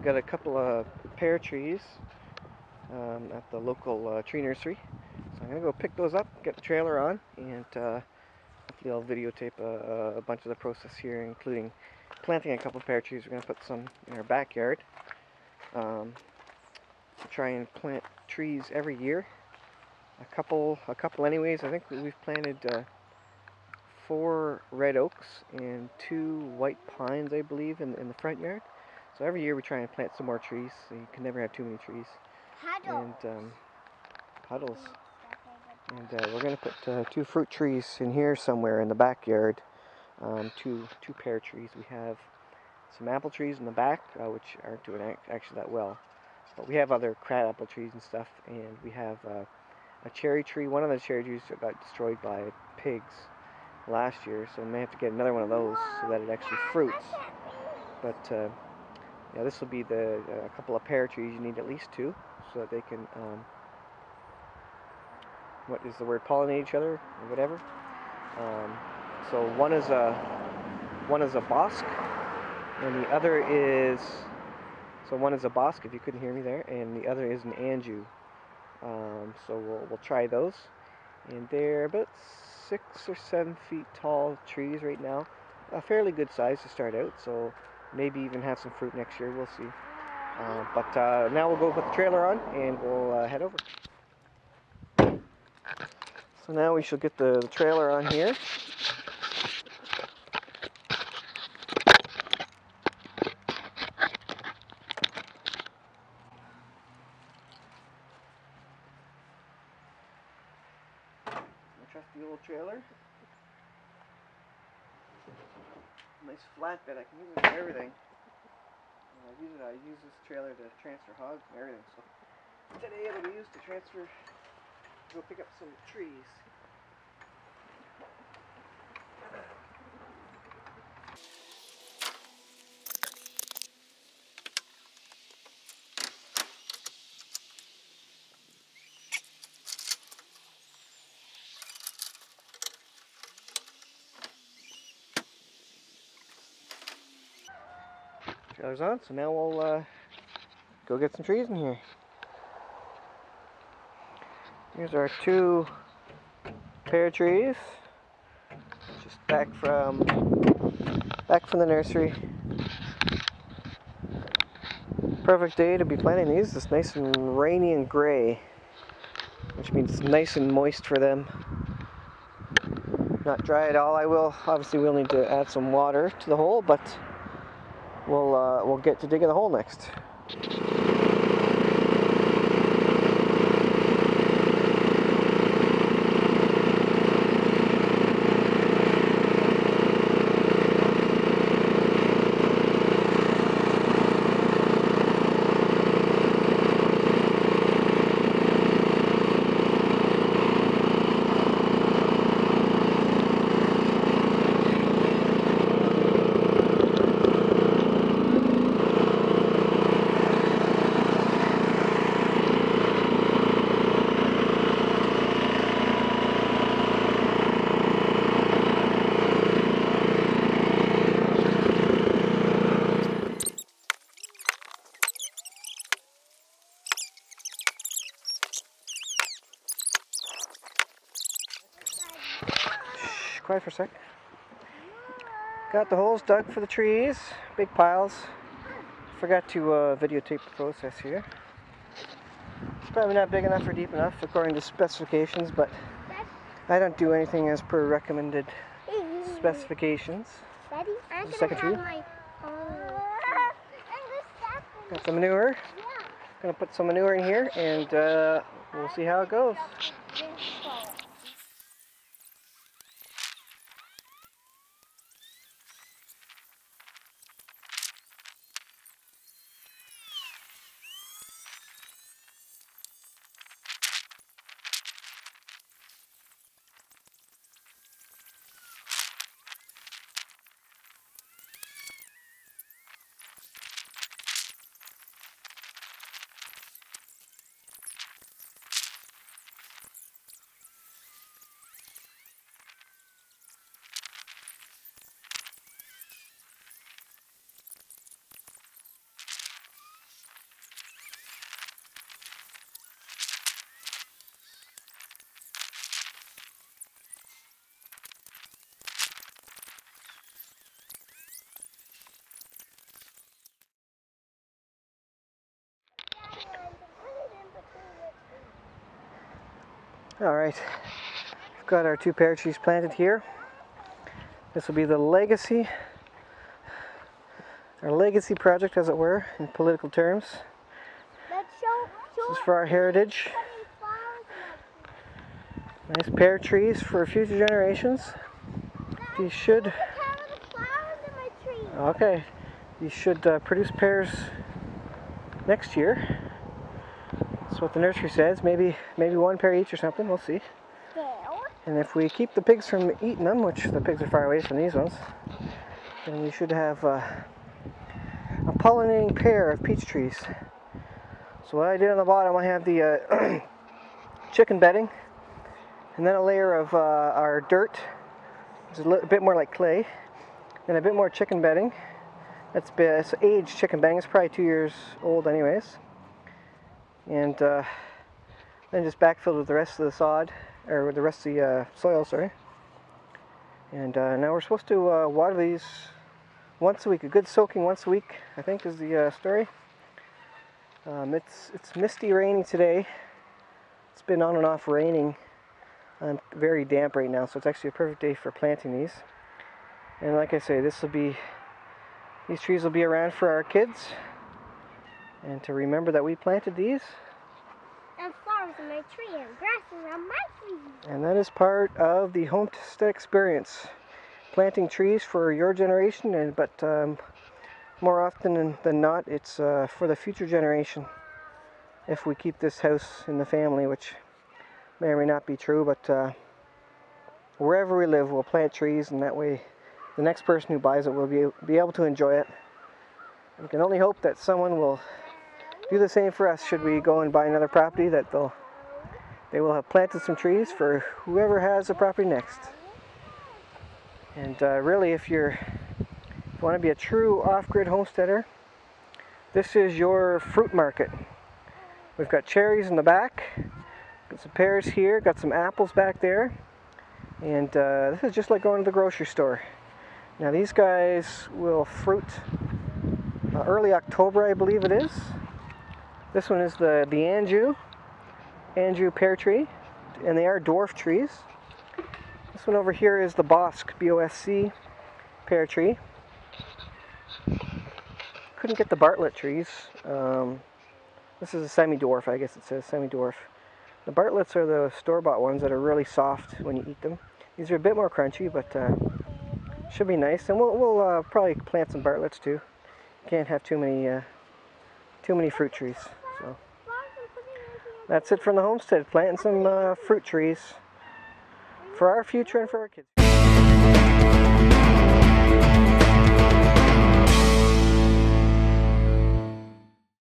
got a couple of pear trees at the local tree nursery. So I'm going to go pick those up, get the trailer on, and hopefully I'll videotape a bunch of the process here, including planting a couple of pear trees. We're going to put some in our backyard. Try and plant trees every year. A couple anyways. I think we've planted 4 red oaks and 2 white pines, I believe, in the front yard. So every year we try and plant some more trees. So you can never have too many trees. And puddles. And we're going to put 2 fruit trees in here somewhere in the backyard. 2 pear trees. We have some apple trees in the back, which aren't doing actually that well. But we have other crab apple trees and stuff, and we have a cherry tree. One of the cherry trees got destroyed by pigs last year, so we may have to get another one of those so that it actually fruits. But yeah, this will be a couple of pear trees. You need at least 2 so that they can what is the word, pollinate each other or whatever. So one is a Bosc, and the other is, so one is a Bosc, if you couldn't hear me there, and the other is an Anjou. So we'll try those, and they're about 6 or 7 feet tall trees right now. A fairly good size to start out, so maybe even have some fruit next year, we'll see. But now we'll go put the trailer on and we'll head over. So now we shall get the trailer on here. Trusty old trailer. Nice flatbed. I can use it for everything. I use this trailer to transfer hogs and everything. So today it'll be used to transfer, go pick up some trees. Trailer's on, so now we'll go get some trees in here. Here's our 2 pear trees, just back from the nursery. Perfect day to be planting these. It's nice and rainy and gray, which means nice and moist for them. Not dry at all. Obviously we'll need to add some water to the hole, but we'll get to digging the hole next. Quiet for a sec. Got the holes dug for the trees, big piles. Forgot to videotape the process here. It's probably not big enough or deep enough according to specifications, but I don't do anything as per recommended specifications. Daddy, I'm second tree. Got some manure. Gonna put some manure in here, and we'll see how it goes. Alright, we've got our 2 pear trees planted here. This will be the legacy, our legacy project, as it were, in political terms. This is for our heritage. Nice pear trees for future generations. These should, okay, these should produce pears next year. That's what the nursery says. Maybe 1 pear each or something. We'll see. And if we keep the pigs from eating them, which the pigs are far away from these ones, then we should have a pollinating pair of peach trees. So what I did on the bottom, I have the chicken bedding, and then a layer of our dirt. It's a bit more like clay, then a bit more chicken bedding. It's aged chicken bedding. It's probably 2 years old anyways. And then just backfilled with the rest of the sod, or with the rest of the soil, sorry. And now we're supposed to water these once a week. A good soaking once a week, I think, is the story. It's misty, rainy today. It's been on and off raining. I'm very damp right now, so it's actually a perfect day for planting these. And like I say, these trees will be around for our kids, and to remember that we planted these. And flowers in my tree and grasses on my tree. And that is part of the Homestead experience. Planting trees for your generation, but more often than not, it's for the future generation. If we keep this house in the family, which may or may not be true, but wherever we live, we'll plant trees, and that way the next person who buys it will be able to enjoy it. We can only hope that someone will do the same for us should we go and buy another property, that they will have planted some trees for whoever has the property next. And really, if you want to be a true off-grid homesteader, this is your fruit market. We've got cherries in the back, got some pears here, got some apples back there, and this is just like going to the grocery store. Now these guys will fruit early October, I believe it is. This one is the Anjou pear tree, and they are dwarf trees. This one over here is the Bosc, B-O-S-C, pear tree. Couldn't get the Bartlett trees. This is a semi-dwarf, I guess it says semi-dwarf. The Bartletts are the store-bought ones that are really soft when you eat them. These are a bit more crunchy, but should be nice. And we'll probably plant some Bartletts too. Can't have too many fruit trees. So that's it from the homestead. Planting some fruit trees for our future and for our kids.